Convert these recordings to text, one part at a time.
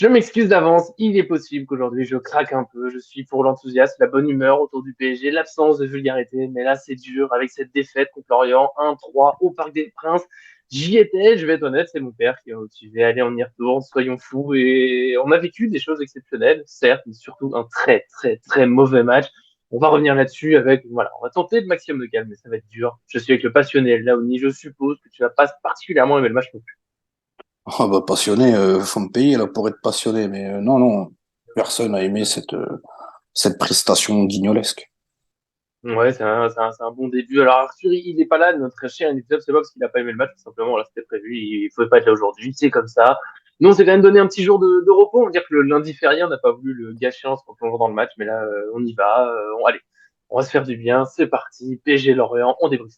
Je m'excuse d'avance, il est possible qu'aujourd'hui je craque un peu. Je suis pour l'enthousiasme, la bonne humeur autour du PSG, l'absence de vulgarité. Mais là, c'est dur avec cette défaite contre l'Orient 1-3 au Parc des Princes. J'y étais, je vais être honnête, c'est mon père qui m'a motivé. Allez, on y retourne, soyons fous. Et on a vécu des choses exceptionnelles, certes, mais surtout un très, très, très mauvais match. On va revenir là-dessus avec, voilà, on va tenter le maximum de calme, mais ça va être dur. Je suis avec le passionné, Laoni. Je suppose que tu vas pas particulièrement aimer le match non plus. Ah bah passionné, faut me payer là pour être passionné, mais non, non, personne n'a aimé cette prestation guignolesque. Ouais, c'est un bon début. Alors Arthur, il n'est pas là, notre cher épisode, c'est pas parce qu'il a pas aimé le match, tout simplement, là c'était prévu, il pouvait pas être là aujourd'hui, c'est comme ça. Nous, on s'est quand même donné un petit jour de repos, on va dire que le lundi férié, on n'a pas voulu le gâcher en se replongeant dans le match, mais là, on y va, allez, on va se faire du bien, c'est parti, PSG Lorient, on débriefe.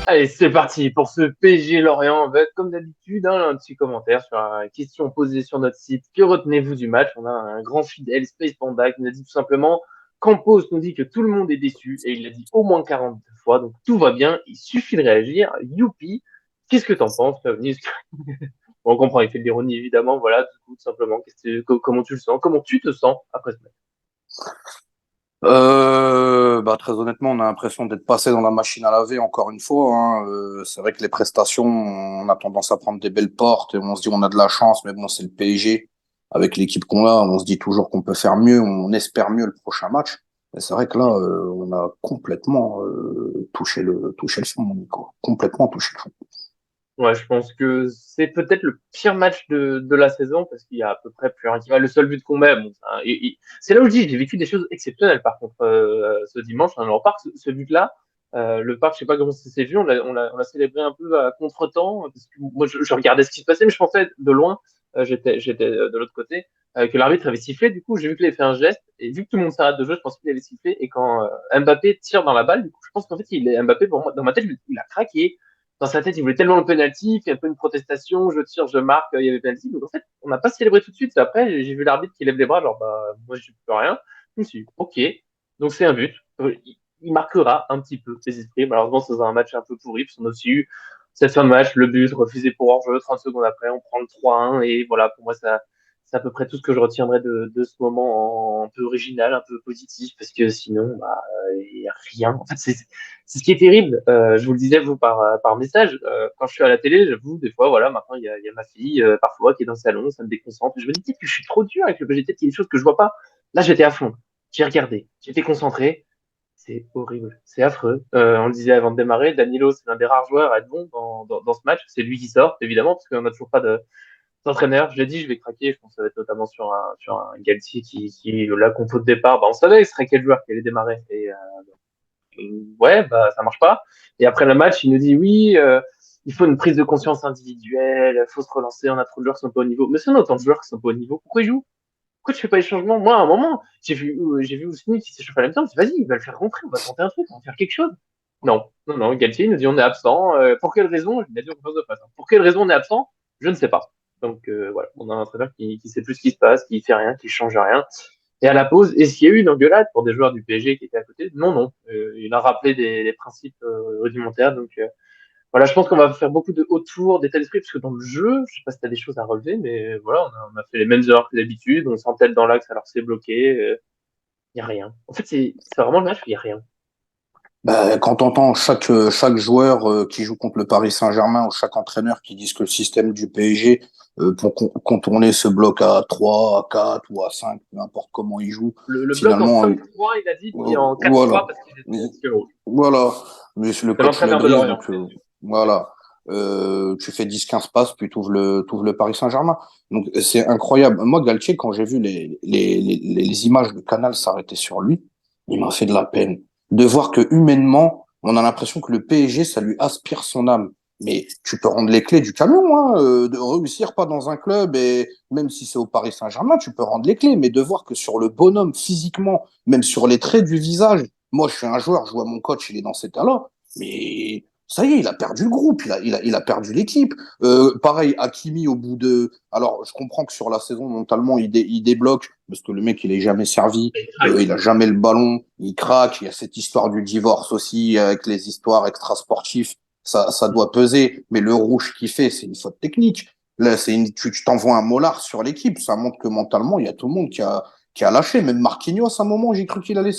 Allez, c'est parti pour ce PSG Lorient, avec, comme d'habitude, hein, un petit commentaire sur la question posée sur notre site. Que retenez-vous du match? On a un grand fidèle, Space Panda, qui nous a dit tout simplement, Campos nous dit que tout le monde est déçu, et il l'a dit au moins 40 fois, donc tout va bien, il suffit de réagir. Youpi! Qu'est-ce que t'en penses, Pavnis? On comprend, il fait de l'ironie, évidemment, voilà, du coup, tout simplement, comment tu le sens? Comment tu te sens après ce match? Bah, très honnêtement, on a l'impression d'être passé dans la machine à laver encore une fois, hein. C'est vrai que les prestations, on a tendance à prendre des belles portes et on se dit on a de la chance, mais bon, c'est le PSG. Avec l'équipe qu'on a, on se dit toujours qu'on peut faire mieux, on espère mieux le prochain match. Mais c'est vrai que là, on a complètement touché le fond, mon Nico. Complètement touché le fond. Ouais, je pense que c'est peut-être le pire match de la saison parce qu'il y a à peu près plus rien qui va. Le seul but qu'on met, bon, c'est là où je dis, j'ai vécu des choses exceptionnelles par contre ce dimanche dans le parc. Ce but-là, le parc, je sais pas comment ça s'est vu, on l'a célébré un peu à contre-temps parce que moi je regardais ce qui se passait, mais je pensais de loin, j'étais de l'autre côté, que l'arbitre avait sifflé. Du coup, j'ai vu qu'il avait fait un geste et vu que tout le monde s'arrête de jouer, je pense qu'il avait sifflé. Et quand Mbappé tire dans la balle, du coup, je pense qu'en fait, Mbappé, pour moi, dans ma tête, il a craqué dans sa tête, il voulait tellement le penalty, il fait un peu une protestation, je tire, je marque, il y avait penalty. Donc en fait, on n'a pas célébré tout de suite. Après, j'ai vu l'arbitre qui lève les bras, genre bah moi je peux rien. Je me suis dit, ok, donc c'est un but. Il marquera un petit peu les esprits. Malheureusement, c'est un match un peu pourri, parce qu'on a aussi eu cette fin de match, le but refusé pour hors-jeu, 30 secondes après, on prend le 3-1, et voilà, pour moi, ça, c'est à peu près tout ce que je retiendrai de ce moment un peu original, un peu positif, parce que sinon, bah, il n'y a rien. En fait, c'est ce qui est terrible. Je vous le disais, vous, par message. Quand je suis à la télé, j'avoue, des fois, voilà, maintenant, il y a ma fille, parfois, qui est dans le salon, ça me déconcentre. Je me dis peut-être que je suis trop dur avec le PGT, qu'il y a des choses que je vois pas. Là, j'étais à fond. J'ai regardé. J'étais concentré. C'est horrible. C'est affreux. On le disait avant de démarrer, Danilo, c'est l'un des rares joueurs à être bon dans ce match. C'est lui qui sort, évidemment, parce qu'on n'a toujours pas d'entraîneur. Je l'ai dit, je vais craquer. Je pense que ça va être notamment sur un Galtier qui là, qu'on de départ, bah, on savait ce serait quel joueur qui allait démarrer. Ouais, bah ça marche pas. Et après le match, il nous dit oui, il faut une prise de conscience individuelle, il faut se relancer, on a trop de joueurs qui sont pas au niveau. Mais si on a autant de joueurs qui sont pas au niveau, pourquoi ils jouent? Pourquoi tu fais pas les changements? Moi, à un moment, j'ai vu Ousmane qui s'échauffe à la mi-temps, je me dis, vas-y, il va le faire rentrer, on va tenter un truc, on va faire quelque chose. Non, non, non, Galtier il nous dit on est absent. Pour quelle raison? Il a dit en conférence de presse, hein. Pour quelle raison on est absent? Je ne sais pas. Donc voilà, on a un entraîneur qui sait plus ce qui se passe, qui fait rien, qui change rien. Et à la pause, est-ce qu'il y a eu une engueulade pour des joueurs du PSG qui étaient à côté? Non, non. Il a rappelé des principes rudimentaires. Donc voilà, je pense qu'on va faire beaucoup de autour d'état d'esprit, parce que dans le jeu, je sais pas si tu as des choses à relever, mais voilà, on a fait les mêmes erreurs que d'habitude, on s'entête dans l'axe alors que c'est bloqué, il n'y a rien. En fait, c'est vraiment le match où il n'y a rien. Bah, quand t'entends chaque joueur qui joue contre le Paris Saint-Germain ou chaque entraîneur qui disent que le système du PSG pour contourner ce bloc à 3 à 4 ou à 5 peu importe comment il joue, Le bloc en finalement, 5-3, il a dit, puis en 4-3 voilà. parce qu'il était skill. Voilà. Mais le C'est coach le l'entraîneur de brise, Lorient. donc voilà. Tu fais 10-15 passes, puis t'ouvres le Paris Saint-Germain. Donc c'est incroyable. Moi, Galtier, quand j'ai vu les images de Canal s'arrêter sur lui, il m'a fait de la peine. De voir que humainement, on a l'impression que le PSG, ça lui aspire son âme. Mais tu peux rendre les clés du camion, hein, de réussir pas dans un club, et même si c'est au Paris Saint-Germain, tu peux rendre les clés. Mais de voir que sur le bonhomme, physiquement, même sur les traits du visage, moi, je suis un joueur, je vois mon coach, il est dans cet état-là, mais ça y est, il a perdu le groupe, il a perdu l'équipe. Pareil, Hakimi, au bout de. Alors, je comprends que sur la saison, mentalement, il débloque, parce que le mec, il est jamais servi, Il craque. il a jamais le ballon, il craque. Il y a cette histoire du divorce aussi, avec les histoires extrasportives, ça doit peser. Mais le rouge qu'il fait, c'est une faute technique. Là, tu t'envoies un molar sur l'équipe. Ça montre que mentalement, il y a tout le monde qui a lâché. Même Marquinhos, à un moment, j'ai cru qu'il allait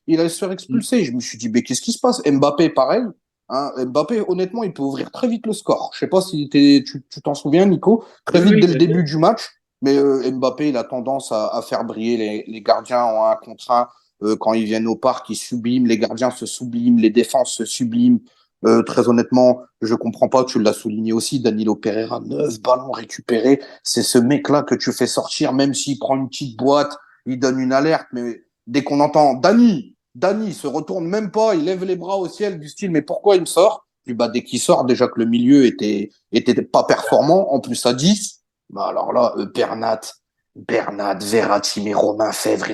il allait se faire expulser. Je me suis dit, mais qu'est-ce qui se passe? Mbappé, pareil. Hein, Mbappé, honnêtement, il peut ouvrir très vite le score. Je sais pas si tu t'en souviens, Nico. Très Oui, vite oui, dès le bien sûr. début du match. Mais Mbappé, il a tendance à faire briller les gardiens en un contre un. Quand ils viennent au parc, ils subliment. Les gardiens se subliment. Les défenses se subliment. Très honnêtement, je comprends pas, tu l'as souligné aussi, Danilo Pereira, 9 ballons récupérés. C'est ce mec-là que tu fais sortir, même s'il prend une petite boîte, il donne une alerte, mais dès qu'on entend Dani il se retourne même pas, il lève les bras au ciel du style, mais pourquoi il me sort? Puis bah, dès qu'il sort, déjà que le milieu était pas performant, en plus à 10, bah alors là, Bernat, Verratti, mais Romain Fèvre,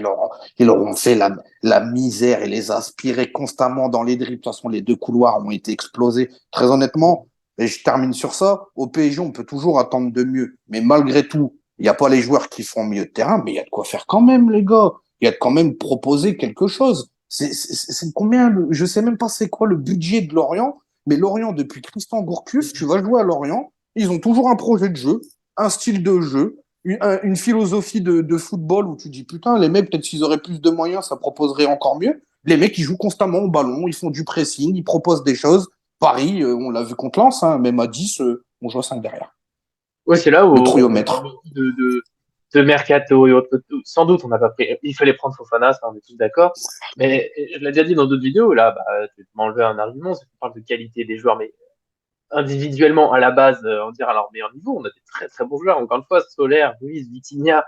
ils auront fait la misère et les aspirer constamment dans les dribbles. De toute façon, les deux couloirs ont été explosés. Très honnêtement, et je termine sur ça, au PSG, on peut toujours attendre de mieux. Mais malgré tout, il n'y a pas les joueurs qui font mieux de terrain, mais il y a de quoi faire quand même, les gars. Il y a de quand même proposer quelque chose. C'est combien, je sais même pas c'est quoi le budget de Lorient, mais Lorient, depuis Christian Gourcuff, tu vas jouer à Lorient, ils ont toujours un projet de jeu, un style de jeu, une philosophie de football où tu dis putain, les mecs, peut-être s'ils auraient plus de moyens, ça proposerait encore mieux. Les mecs, ils jouent constamment au ballon, ils font du pressing, ils proposent des choses. Paris, on l'a vu contre Lens, hein, même à 10, on joue à 5 derrière. Ouais, c'est là où Le on parle trouillomètre. beaucoup de mercato et autres. Sans doute, on n'a pas pris. Il fallait prendre Fofana, ça, on est tous d'accord. Mais je l'ai déjà dit dans d'autres vidéos, là, bah, tu m'as enlevé un argument, c'est qu'on parle de qualité des joueurs, mais individuellement, à la base, on dirait à leur meilleur niveau, on a des très très bons joueurs. Encore une fois, Solaire, Ruiz, Vitinha,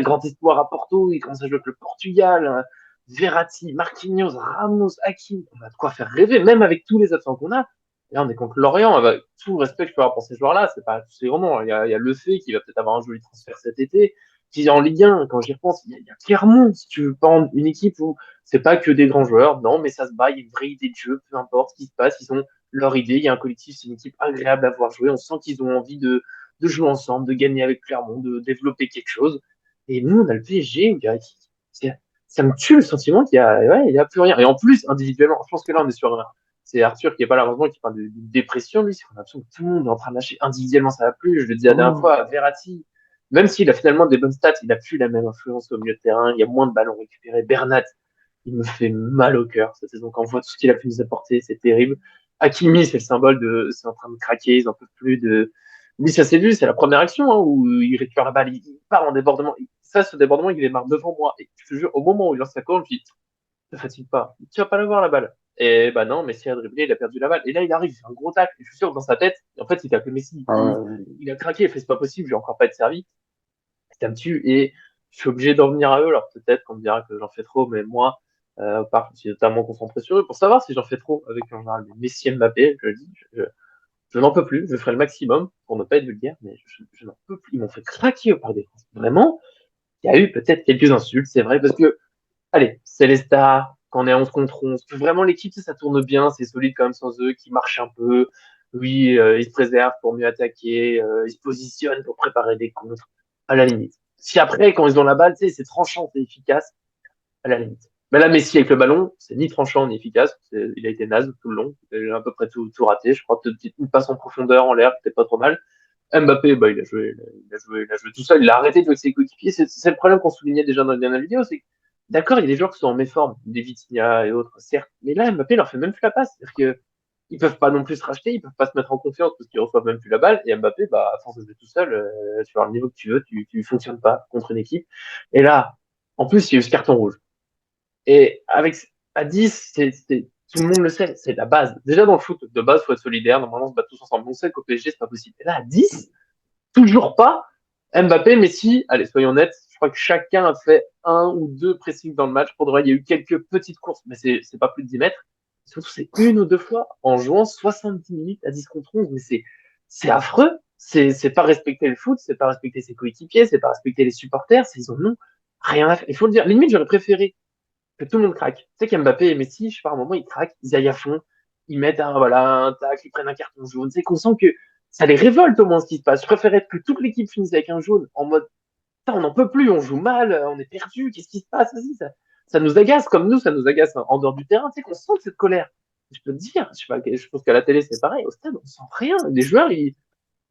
grand espoir à Porto, il commence à jouer avec le Portugal, Verratti, Marquinhos, Ramos, Hakim. On a de quoi faire rêver, même avec tous les absents qu'on a. Là, on est contre Lorient, avec tout le respect que je peux avoir pour ces joueurs-là, c'est pas tous ces romans. Il y a Le Fait qui va peut-être avoir un joli transfert cet été. Qui en Ligue 1, quand j'y repense, il y a Clermont, si tu veux prendre une équipe où c'est pas que des grands joueurs, non, mais ça se bat, il y a une vraie idée de jeu, peu importe ce qui se passe, ils sont leur idée. Il y a un collectif, c'est une équipe agréable à voir jouer. On sent qu'ils ont envie de jouer ensemble, de gagner avec Clermont, de développer quelque chose. Et nous, on a le PSG où ça me tue le sentiment qu'il y a plus rien. Et en plus, individuellement, je pense que là, on est sur c'est Arthur qui est pas là, heureusement, qui parle de dépression, lui. C'est qu'on a l'impression que tout le monde est en train de lâcher individuellement, ça va plus. Je le disais la dernière Oh. fois, Verratti, même s'il a finalement des bonnes stats, il a plus la même influence au milieu de terrain. Il y a moins de ballons récupérés. Bernat, il me fait mal au cœur cette saison. Quand on voit tout ce qu'il a pu nous apporter, c'est terrible. Hakimi, c'est le symbole de, c'est en train de craquer, ils en peuvent plus de. Lui, ça s'est vu, c'est la première action hein, où il récupère la balle, il part en débordement. Ça, ce débordement, il démarre devant moi. Et je te jure, au moment où il lance sa courbe, je dis, ne fatigue pas, tu vas pas l'avoir la balle. Et bah non, Messi a dribblé, il a perdu la balle. Et là, il arrive, il fait un gros tacle. Et je suis sûr que dans sa tête, en fait, il tacle Messi. Il a craqué, il fait c'est pas possible, je vais encore pas être servi. Ça me tue. Et je suis obligé d'en venir à eux. Alors peut-être qu'on me dira que j'en fais trop, mais moi, je suis totalement concentré sur eux pour savoir si j'en fais trop avec en général Messi et Mbappé. Je le dis, je n'en peux plus. Je ferai le maximum pour ne pas être vulgaire, mais je n'en peux plus. Ils m'ont fait craquer par défense. Vraiment, il y a eu peut-être quelques insultes, c'est vrai, parce que, allez, c'est les stars, quand on est 11 contre 11, que vraiment l'équipe, ça tourne bien, c'est solide quand même sans eux, qui marchent un peu. Oui, ils se préservent pour mieux attaquer, ils se positionnent pour préparer des contres, à la limite. Si après, quand ils ont la balle, tu sais, c'est tranchant, c'est efficace, à la limite. Mais là, Messi avec le ballon, c'est ni tranchant ni efficace. Il a été naze tout le long. Il a à peu près tout raté. Je crois que une passe en profondeur en l'air, c'était pas trop mal. Mbappé, bah, il a joué tout seul. Il a arrêté de jouer avec ses coéquipiers. C'est le problème qu'on soulignait déjà dans la dernière vidéo. C'est que, d'accord, il y a des joueurs qui sont en méforme, des Vitinha et autres, certes. Mais là, Mbappé leur fait même plus la passe. C'est-à-dire que ils peuvent pas non plus se racheter, ils peuvent pas se mettre en confiance parce qu'ils reçoivent même plus la balle. Et Mbappé, bah, à force de jouer tout seul, tu vas avoir le niveau que tu veux, tu fonctionnes pas contre une équipe. Et là, en plus, il y a eu ce carton rouge. Et avec à 10, tout le monde le sait, c'est la base. Déjà dans le foot, de base, faut être solidaire. Normalement, on se bat tous ensemble. On sait qu'au PSG, c'est pas possible. Et là, à 10, toujours pas. Mbappé, Messi, allez, soyons honnêtes, je crois que chacun a fait un ou deux pressings dans le match. Pour de vrai, il y a eu quelques petites courses, mais c'est pas plus de 10 mètres. Surtout, c'est une ou deux fois en jouant 70 minutes à 10 contre 11. Mais c'est affreux. C'est pas respecter le foot, c'est pas respecter ses coéquipiers, c'est pas respecter les supporters. Ils ont non, rien à faire. Il faut le dire. Limite, j'aurais préféré que tout le monde craque. Tu sais qu'Mbappé et Messi, je sais pas, à un moment, ils craquent, ils aillent à fond, ils mettent un tac, ils prennent un carton jaune. C'est qu'on sent que ça les révolte au moins ce qui se passe. Je préférais que toute l'équipe finisse avec un jaune en mode, on n'en peut plus, on joue mal, on est perdu, qu'est-ce qui se passe? Vas-y, ça nous agace, comme nous, ça nous agace en dehors du terrain, tu sais qu'on sent cette colère. Je peux te dire, je sais pas, je pense qu'à la télé c'est pareil, au stade on sent rien. Les joueurs,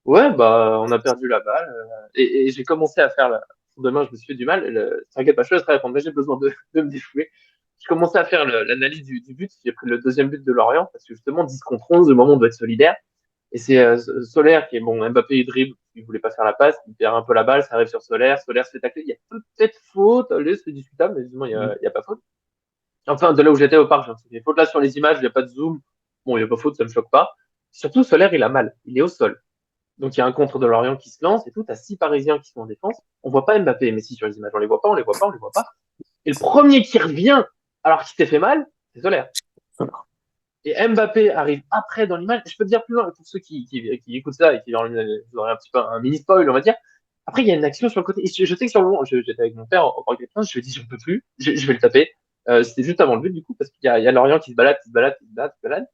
Ouais, bah, on a perdu la balle. Et j'ai commencé à faire demain, je me suis fait du mal. T'inquiète pas, je te laisserai répondre, mais j'ai besoin de me défouler. J'ai commencé à faire l'analyse du but. J'ai pris le deuxième but de Lorient, parce que justement, 10 contre 11, le moment où on doit être solidaire. Et c'est Solaire qui est bon. Mbappé, il dribble, il voulait pas faire la passe, il perd un peu la balle, ça arrive sur Solaire. Solaire se fait tacler. Il y a peut-être faute, allez, c'est discutable, mais disons, il y a pas faute. Enfin, de là où j'étais au parc, j'ai faute là sur les images, il n'y a pas de zoom. Bon, il n'y a pas faute, ça me choque pas. Surtout, Solaire, il a mal. Il est au sol. Donc il y a un contre de Lorient qui se lance et tout. T'as 6 Parisiens qui sont en défense. On voit pas Mbappé et Messi sur les images. On les voit pas, on les voit pas, on les voit pas. Et le premier qui revient, alors qu'il s'est fait mal, c'est Solaire. Voilà. Et Mbappé arrive après dans l'image. Je peux te dire plus loin pour ceux qui écoutent ça et qui auraient un petit peu un mini spoil, on va dire. Après, il y a une action sur le côté. Et je sais que sur le moment, j'étais avec mon père au Parc des Princes, je lui ai dit, j'en peux plus, je vais le taper. C'était juste avant le but, du coup, parce qu'il y a Lorient qui se balade, qui se balade, qui se balade, qui se balade.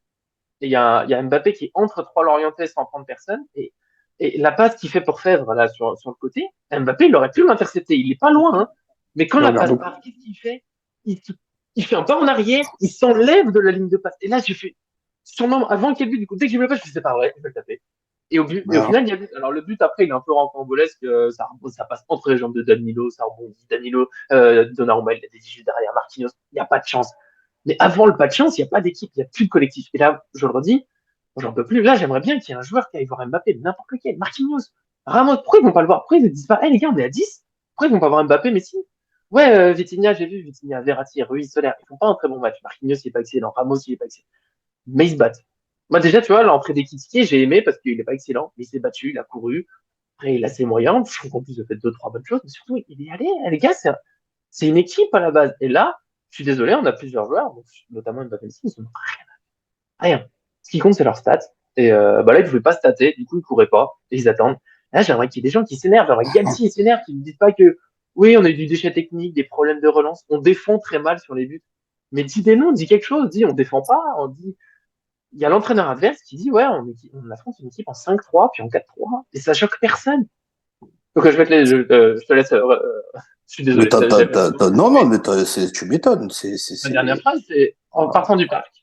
Et il y a Mbappé qui entre trois Lorientais sans prendre personne. Et la passe qu'il fait pour Fèvre, là, sur le côté, Mbappé, il aurait pu l'intercepter. Il est pas loin, hein. Mais quand Et la passe regarde. part, qu'est-ce qu'il fait? il, il fait un pas en arrière, il s'enlève de la ligne de passe. Et là, j'ai fait, sûrement, avant qu'il y ait le but, du coup, dès que j'ai vu la passe, je me suis dit, c'est pas vrai, je vais le taper. Et au final, il y a but. Alors, le but, après, il est un peu rocambolesque, ça passe entre les jambes de Danilo, ça rebondit. Danilo, Donnarumma, il a des juste derrière Marquinhos. Il n'y a pas de chance. Mais avant le pas de chance, il n'y a pas d'équipe, il n'y a plus de collectif. Et là, je le redis, j'en peux plus. Là, j'aimerais bien qu'il y ait un joueur qui aille voir Mbappé, n'importe lequel, Marquinhos, Ramos. Pourquoi ils vont pas le voir? Pourquoi ils ne disent pas, hey, les gars, on est à 10? Pourquoi ils vont pas voir Mbappé, Messi? Ouais, Vitinha, j'ai vu, Vitinha, Verratti, Ruiz, Solaire, ils font pas un très bon match. Marquinhos, il est pas excellent. Ramos, il est pas excellent. Mais ils se battent. Moi, déjà, tu vois, l'entrée d'Ekitike, j'ai aimé parce qu'il est pas excellent, mais il s'est battu, il a couru. Après, il a ses moyens. Je trouve qu'en plus, il a fait deux, trois bonnes choses, mais surtout, il est allé. Les gars, c'est une équipe à la base. Et là, je suis désolé, on a plusieurs joueurs, notamment Mbappé, Messi, ils sont rien. Ce qui compte, c'est leur stats. Et bah là, ils pouvaient pas stater, du coup, ils couraient pas, et ils attendent. Là, j'aimerais qu'il y ait des gens qui s'énervent, j'aimerais que Galtier s'énerve, qui ne disent pas que, oui, on a eu du déchet technique, des problèmes de relance, on défend très mal sur les buts. Mais dis des noms, dis quelque chose, dis on défend pas, on dit, il y a l'entraîneur adverse qui dit, ouais, on affronte une équipe en 5-3, puis en 4-3, et ça choque personne. Donc, je te laisse, je suis Mais désolé, j'avais un mot. non, non, Mais mais tu m'étonnes. ma dernière phrase, c'est, en partant du parc,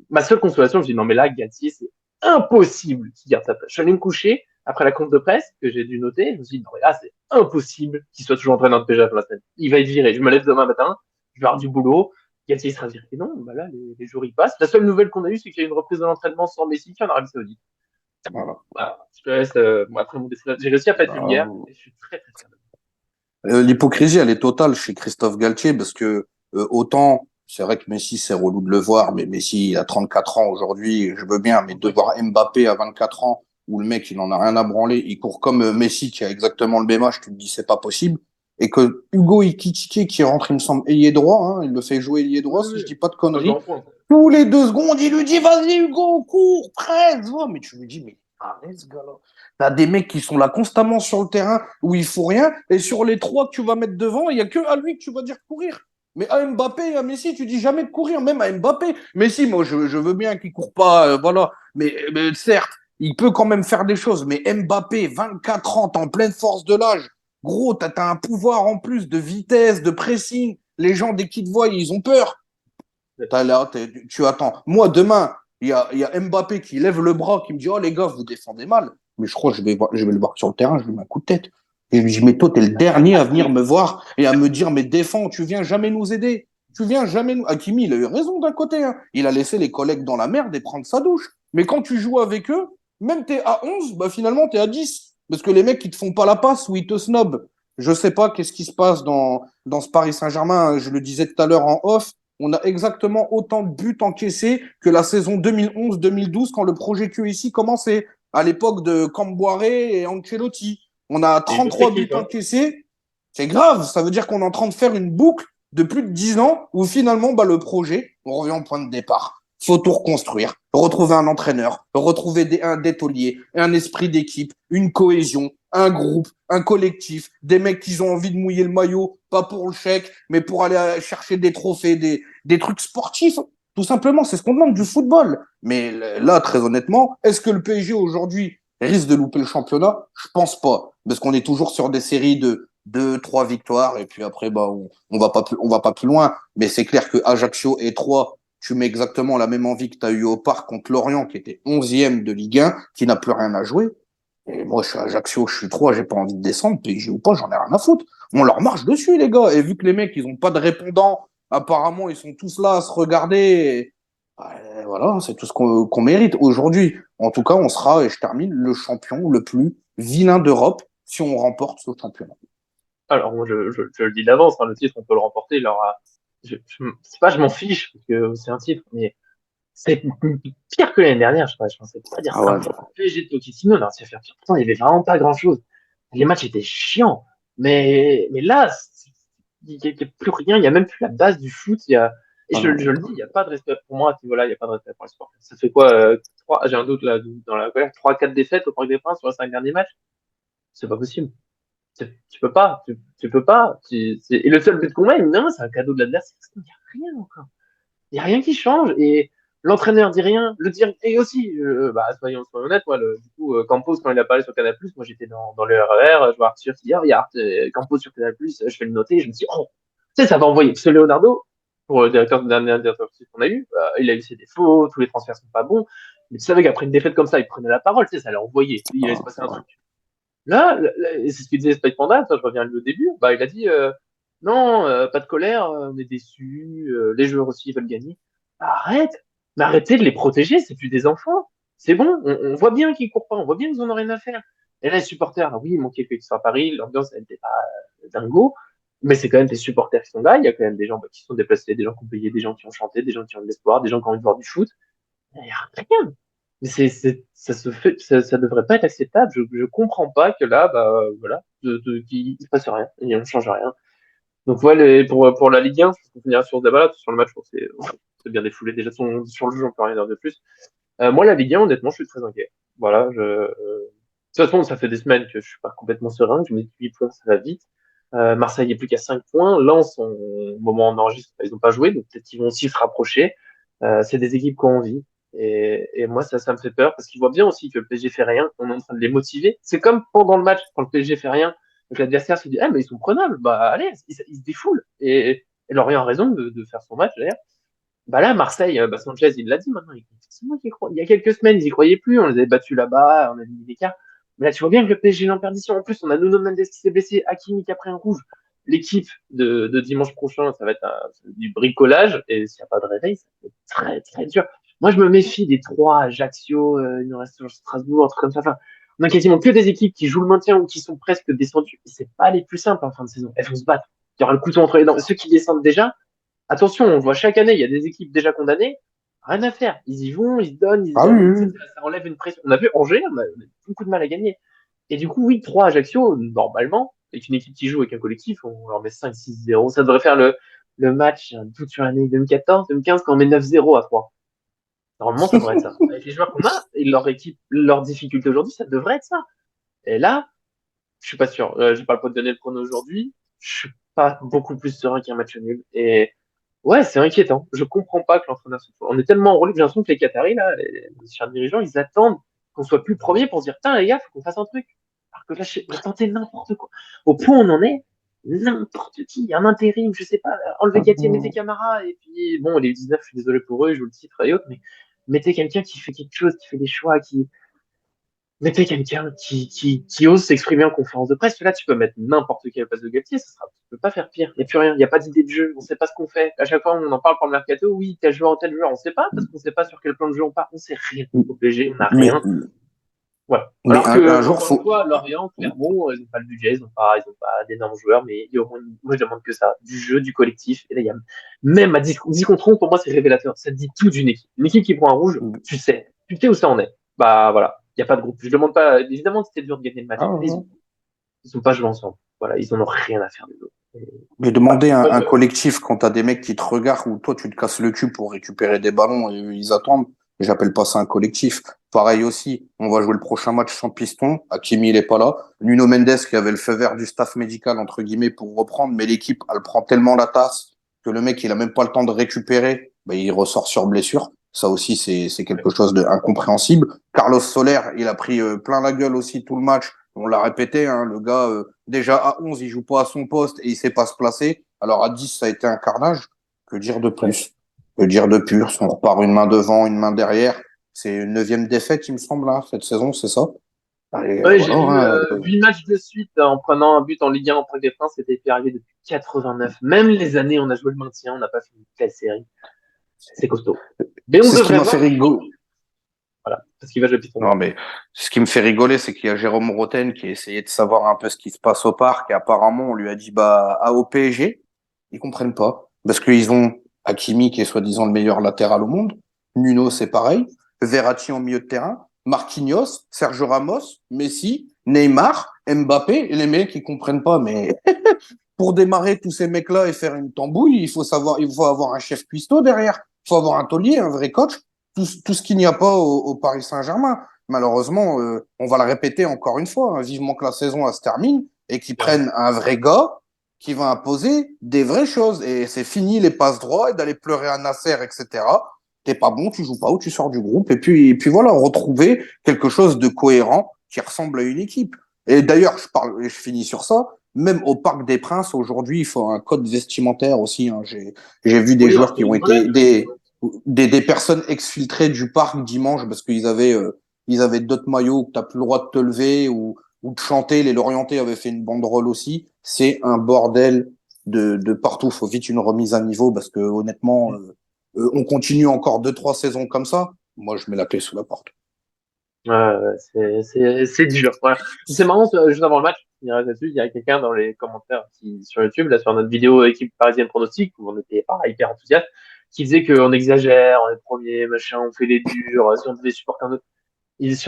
ma seule consolation, je dis non, mais là, Galtier, c'est impossible qu'il garde sa place. Je suis allé me coucher après la conf de presse que j'ai dû noter. Je me suis dit non, mais là, c'est impossible qu'il soit toujours entraîneur de PGA pour la semaine. Il va être viré. Je me lève demain matin, je vais avoir du boulot. Galtier sera viré. Et non, bah là, les jours ils passent. La seule nouvelle qu'on a eue, c'est qu'il y a une reprise de l'entraînement sans Messi qui est en Arabie Saoudite. Voilà. Voilà. Je te laisse, moi, après mon destin. J'ai réussi à pas être vulgaire Euh, et je suis très, très fier de L'hypocrisie, elle est totale chez Christophe Galtier parce que autant, c'est vrai que Messi, c'est relou de le voir, mais Messi, il a 34 ans aujourd'hui, je veux bien, mais de moi. voir Mbappé à 24 ans, où le mec, il en a rien à branler, il court comme Messi qui a exactement le même âge, tu te dis, c'est pas possible. Et que Hugo Ekitike, qui rentre, il me semble, ailier droit, hein, il le fait jouer ailier Oui, droit, si oui. je dis pas de C'est un grand conneries, point. tous les 2 secondes, il lui dit, vas-y Hugo, cours, presse, va. Mais tu lui dis, mais arrête ce gars-là. T'as des mecs qui sont là constamment sur le terrain où il faut rien, et sur les trois que tu vas mettre devant, il y a que à lui que tu vas dire courir. Mais à Mbappé et à Messi, tu dis jamais de courir, même à Mbappé. Messi, moi, je veux bien qu'il court pas, voilà. Mais certes, il peut quand même faire des choses. Mais Mbappé, 24 ans, t'es en pleine force de l'âge. Gros, t'as un pouvoir en plus de vitesse, de pressing. Les gens, dès qu'ils te voient, ils ont peur. T'as là, tu attends. Moi, demain, il y a Mbappé qui lève le bras, qui me dit, oh les gars, vous défendez mal. Mais je crois que je vais le voir sur le terrain, je lui mets un coup de tête. Et je lui dis, mais toi, t'es le dernier à venir me voir et à me dire, mais défends, tu viens jamais nous aider. Tu viens jamais nous. Hakimi, il a eu raison d'un côté, hein. Il a laissé les collègues dans la merde et prendre sa douche. Mais quand tu joues avec eux, même t'es à 11, bah finalement, t'es à 10. Parce que les mecs, ils te font pas la passe ou ils te snobent. Je sais pas qu'est-ce qui se passe dans ce Paris Saint-Germain. Je le disais tout à l'heure en off. On a exactement autant de buts encaissés que la saison 2011-2012 quand le projet QSI commençait, à l'époque de Camboire et Ancelotti. On a C'est une autre 33 buts équipe, hein. encaissés. C'est grave, ça veut dire qu'on est en train de faire une boucle de plus de 10 ans où finalement, bah, le projet, on revient au point de départ. Faut tout reconstruire, retrouver un entraîneur, retrouver des tauliers, un esprit d'équipe, une cohésion, un groupe, un collectif, des mecs qui ont envie de mouiller le maillot, pas pour le chèque, mais pour aller chercher des trophées, des trucs sportifs. Tout simplement, c'est ce qu'on demande du football. Mais là, très honnêtement, est-ce que le PSG aujourd'hui risque de louper le championnat? Je pense pas, parce qu'on est toujours sur des séries de 2, 3 victoires, et puis après, bah, on va pas plus loin. Mais c'est clair que Ajaccio et 3, tu mets exactement la même envie que tu as eu au parc contre Lorient, qui était 11e de Ligue 1, qui n'a plus rien à jouer. Et moi, je suis à Ajaccio, je suis 3, j'ai pas envie de descendre, PSG ou pas, j'en ai rien à foutre. On leur marche dessus, les gars. Et vu que les mecs, ils ont pas de répondants, apparemment, ils sont tous là à se regarder. Voilà, c'est tout ce qu'on mérite. Aujourd'hui, en tout cas, on sera, et je termine, le champion le plus vilain d'Europe si on remporte ce championnat. Alors, moi, je le dis d'avance, hein, le titre, on peut le remporter. C'est pas, je m'en fiche, parce que c'est un titre, mais c'est pire que l'année dernière, je pensais pas dire Ah ça. ouais, Le PSG de Pochettino, on a réussi à faire pire. Pourtant, il y avait vraiment pas grand-chose. Les matchs étaient chiants. Mais là, il y a plus rien, il y a même plus la base du foot. Et ah non. je le dis, il n'y a pas de respect pour moi à ce niveau-là, il n'y a pas de respect pour les sportifs. Ça fait quoi, j'ai un doute là, dans la colère, 3-4 défaites au Parc des Princes sur les 5 derniers matchs? C'est pas possible. Tu peux pas, tu peux pas. Et le seul but qu'on met, non, c'est un cadeau de l'adversaire. Il n'y a rien encore. Il n'y a rien qui change. Et l'entraîneur dit rien. Le dire, et aussi, bah, soyons honnêtes, moi, du coup, Campos, quand il a parlé sur Canal+, moi, j'étais dans le RER, je vois Arthur qui dit, oh, regarde, Campos sur Canal+, je fais le noter, je me dis, oh, tu sais, ça va envoyer. Parce que Leonardo, pour le dernier directeur qu'on a eu, il a eu ses défauts, tous les transferts sont pas bons. Mais tu savais qu'après une défaite comme ça, il prenait la parole, tu sais, ça allait envoyer. Il allait se passer un Ouais. truc. Là, et c'est ce qu'il disait Spike Panda, ça, je reviens à lui au début, bah, il a dit, non, pas de colère, on est déçus, les joueurs aussi veulent gagner. Arrête, mais arrêtez de les protéger, c'est plus des enfants. C'est bon, on voit bien qu'ils courent pas, on voit bien qu'ils en ont rien à faire. Et là, les supporters, oui, il manquait qu'ils soient à Paris, l'ambiance, elle n'était pas dingo, mais c'est quand même des supporters qui sont là, il y a quand même des gens qui sont déplacés, des gens qui ont payé, des gens qui ont chanté, des gens qui ont de l'espoir, des gens qui ont envie de voir du foot. Il n'y a rien. Mais ça se fait, ça devrait pas être acceptable. Je comprends pas que là, bah, voilà, qu'il se passe rien, et on change rien. Donc, ouais, pour la Ligue 1, je pense qu'on finira sur ce débat-là, sur le match, je pense que c'est bien défoulé. Déjà, sur le jeu, on peut rien dire de plus. Moi, la Ligue 1, honnêtement, je suis très inquiet. Voilà, de toute façon, ça fait des semaines que je suis pas complètement serein, que je me dis 8 points, ça va vite. Marseille est plus qu'à 5 points. Lens, au moment où on enregistre, ils n'ont pas joué, donc peut-être qu'ils vont aussi se rapprocher. C'est des équipes qui ont envie. Et moi, ça me fait peur parce qu'ils voient bien aussi que le PSG fait rien. On est en train de les motiver. C'est comme pendant le match, quand le PSG fait rien, donc l'adversaire se dit, ah, mais ils sont prenables. Bah, allez, ils se défoulent. Et Lorient a raison de faire son match, d'ailleurs. Bah là, Marseille, bah Sanchez, il l'a dit maintenant. C'est moi qui crois. Il y a quelques semaines, ils y croyaient plus. On les avait battus là-bas, on a mis l'écart. Mais là, tu vois bien que le PSG est en perdition. En plus, on a Nuno Mendes qui s'est blessé, Hakimi qui a pris un rouge. L'équipe de dimanche prochain, ça va être du bricolage. Et s'il n'y a pas de réveil, ça va être très, très dur. Moi, je me méfie des trois, Ajaccio, il nous reste Strasbourg, un truc comme ça. Enfin, on a quasiment que des équipes qui jouent le maintien ou qui sont presque descendues. Et c'est pas les plus simples en fin de saison. Elles vont se battre. Il y aura le couteau entre les dents. Ceux qui descendent déjà, attention, on voit chaque année, il y a des équipes déjà condamnées. Rien à faire. Ils y vont, ils se donnent, ils se Ah oui, donnent. oui, oui. Ça enlève une pression. On a vu Angers, on a beaucoup de mal à gagner. Et du coup, oui, 3 Ajaccio, normalement, avec une équipe qui joue avec un collectif, on leur met 5-6-0. Ça devrait faire le match, j'ai un doute sur l'année 2014, 2015, quand on met 9-0 à 3. Normalement, ça devrait être ça. Avec les joueurs qu'on a et leur équipe, leur difficulté aujourd'hui, ça devrait être ça. Et là, je suis pas sûr. J'ai pas le point de donner le prono aujourd'hui. Je suis pas beaucoup plus serein qu'un match nul. Et ouais, c'est inquiétant. Je comprends pas que l'entraîneur se On est tellement enrôlé que j'ai l'impression que les Qataris, là, les chers dirigeants, ils attendent qu'on soit plus premier pour se dire, putain, les gars, faut qu'on fasse un truc. Alors que là, on a tenté n'importe quoi. Au point où on en est, n'importe qui, un intérim, je sais pas, enlevez Gatier, mettez Camara, et puis, bon, les 19, je suis désolé pour eux, je joue le titre et autres, mais mettez quelqu'un qui fait quelque chose, qui fait des choix, mettez quelqu'un qui ose s'exprimer en conférence de presse. Là, tu peux mettre n'importe quelle place de Galtier, tu peux pas faire pire. Il n'y a plus rien. Il n'y a pas d'idée de jeu. On sait pas ce qu'on fait. À chaque fois, on en parle pour le mercato. Oui, tel joueur ou tel joueur. On sait pas parce qu'on sait pas sur quel plan de jeu on part. On sait rien. Au PSG, on n'a Mais, rien. Voilà. mais Alors que, un jour, encore une faut. fois, Lorient, Clermont, ils n'ont pas le budget, ils ont pas d'énormes joueurs, mais il y a au moins, moi, je demande que ça. Du jeu, du collectif. Et là, il y a, même à 10 contre 11, pour moi, c'est révélateur. Ça dit tout d'une équipe. Une équipe qui prend un rouge, tu sais où ça en est. Bah, voilà. Il n'y a pas de groupe. Je demande pas, évidemment, c'était dur de gagner le match. Ah, Mais ouais. ils ont pas joué ensemble. Voilà. Ils en ont rien à faire des autres. Mais Voilà. demander Bon, un collectif quand t'as des mecs qui te regardent ou toi tu te casses le cul pour récupérer des ballons et ils attendent, j'appelle pas ça un collectif. Pareil aussi, on va jouer le prochain match sans piston. Hakimi, il est pas là. Nuno Mendes qui avait le feu vert du staff médical entre guillemets pour reprendre, mais l'équipe elle prend tellement la tasse que le mec il a même pas le temps de récupérer, ben, il ressort sur blessure. Ça aussi c'est quelque chose d'incompréhensible. Carlos Soler, il a pris plein la gueule aussi tout le match. On l'a répété, hein, le gars, déjà à 11, il joue pas à son poste et il sait pas se placer. Alors à 10, ça a été un carnage. Que dire de ouais. plus? Que dire de plus? On repart une main devant, une main derrière. C'est une neuvième défaite, il me semble, hein, cette saison, c'est ça? Et Ouais, voilà, j'ai eu hein. 8 matchs de suite en prenant un but en Ligue 1 en Parc des Princes. C'était plus arrivé depuis 89. Même les années où on a joué le maintien, on n'a pas fait une telle série. C'est costaud. Mais on C'est ce qui devrait m'a fait voir rigoler. voilà, parce qu'il va jouer Python. Non, mais ce qui me fait rigoler, c'est qu'il y a Jérôme Roten qui a essayé de savoir un peu ce qui se passe au parc et apparemment on lui a dit bah au PSG, ils comprennent pas parce qu'ils ont Hakimi qui est soi-disant le meilleur latéral au monde, Nuno c'est pareil, Verratti en milieu de terrain, Marquinhos, Sergio Ramos, Messi, Neymar, Mbappé et les mecs ils comprennent pas mais pour démarrer tous ces mecs-là et faire une tambouille, il faut avoir un chef cuistot derrière, il faut avoir un taulier, un vrai coach, tout ce qu'il n'y a pas au Paris Saint-Germain. Malheureusement, on va le répéter encore une fois, hein, vivement que la saison elle se termine et qu'ils prennent un vrai gars qui va imposer des vraies choses. Et c'est fini les passes droits et d'aller pleurer à Nasser, etc. T'es pas bon, tu joues pas ou tu sors du groupe. Et puis voilà, retrouver quelque chose de cohérent qui ressemble à une équipe. Et d'ailleurs, je finis sur ça. Même au Parc des Princes, aujourd'hui, il faut un code vestimentaire aussi, hein. J'ai vu des Oui, joueurs qui ont une vraie. été des personnes exfiltrées du parc dimanche parce ils avaient d'autres maillots que t'as plus le droit de te lever ou de chanter. Les Lorientais avaient fait une banderole aussi. C'est un bordel de partout. Faut vite une remise à niveau parce que honnêtement, on continue encore 2, 3 saisons comme ça. Moi, je mets la clé sous la porte. C'est dur. Voilà. C'est marrant, juste avant le match, il y a quelqu'un dans les commentaires sur YouTube, là, sur notre vidéo équipe parisienne pronostic, où on était pas hyper enthousiaste, qui disait qu'on exagère, on est premier, machin, on fait les durs, si on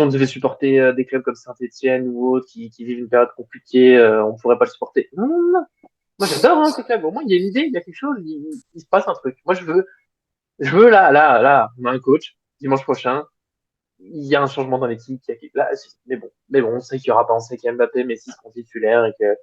devait supporter des clubs comme Saint-Etienne ou autres qui vivent une période compliquée, on pourrait pas le supporter. Non, non, non. Moi, j'adore, hein, ces clubs. Au moins, il y a une idée, il y a quelque chose, il se passe un truc. Moi, je veux là, on a un coach, dimanche prochain, il y a un changement dans l'équipe. Là, mais bon, on sait qu'il y aura pas, on sait qu'il y a Mbappé, Messi seront titulaires et que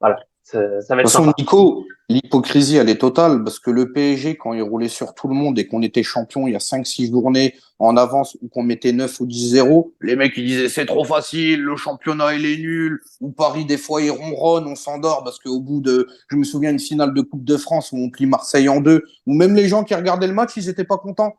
voilà, ça va De être toute façon, sympa. Nico, l'hypocrisie, elle est totale parce que le PSG, quand il roulait sur tout le monde et qu'on était champion il y a 5, 6 journées en avance ou qu'on mettait 9 ou 10-0, les mecs, ils disaient c'est trop facile, le championnat, il est nul. Ou Paris, des fois, il ronronne, on s'endort parce qu'au bout je me souviens d'une finale de Coupe de France où on plie Marseille en deux, où même les gens qui regardaient le match, ils étaient pas contents.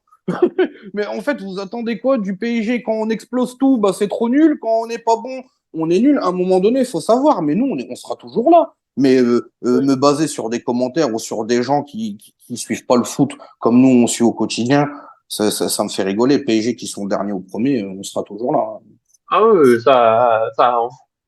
Mais en fait, vous attendez quoi du PSG quand on explose tout? Bah, c'est trop nul. Quand on n'est pas bon, on est nul. À un moment donné, il faut savoir. Mais nous, on sera toujours là. Mais me baser sur des commentaires ou sur des gens qui suivent pas le foot comme nous, on suit au quotidien, ça me fait rigoler. PSG qui sont derniers au premier, on sera toujours là, hein. Ah oui, ça,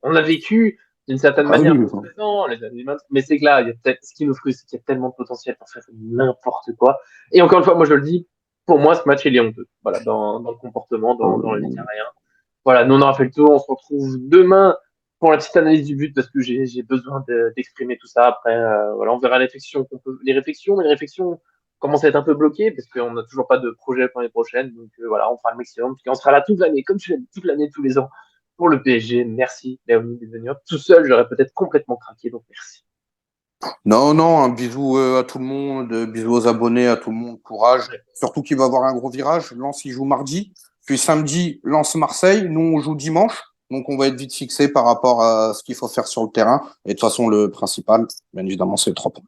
on a vécu d'une certaine Ah manière oui, pour 13 ans, les années 20, mais c'est que là, ce qui nous frustre, c'est qu'il y a tellement de potentiel pour faire n'importe quoi. Et encore une fois, moi je le dis, pour moi, ce match, il est honteux. Voilà, dans le comportement, dans les rien. Voilà, nous on aura fait le tour, on se retrouve demain pour la petite analyse du but parce que j'ai besoin d'exprimer tout ça. Après, voilà, on verra mais les réflexions commencent à être un peu bloquées parce qu'on n'a toujours pas de projet pour l'année prochaine. Donc voilà, on fera le maximum. Puis on sera là toute l'année, comme tu l'as dit, toute l'année, tous les ans pour le PSG. Merci, Léonie, de venir. Tout seul, j'aurais peut-être complètement craqué, donc merci. non, non, un bisou à tout le monde, bisous aux abonnés, à tout le monde, courage. Ouais. Surtout qu'il va y avoir un gros virage. Lens, il joue mardi. Puis samedi, Lens-Marseille. Nous, on joue dimanche. Donc, on va être vite fixé par rapport à ce qu'il faut faire sur le terrain. Et de toute façon, le principal, bien évidemment, c'est le 3 points.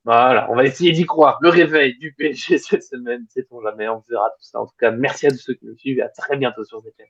Voilà, on va essayer d'y croire. Le réveil du PSG cette semaine, sait-on jamais, on verra tout ça. En tout cas, merci à tous ceux qui nous suivent et à très bientôt sur cette chaîne.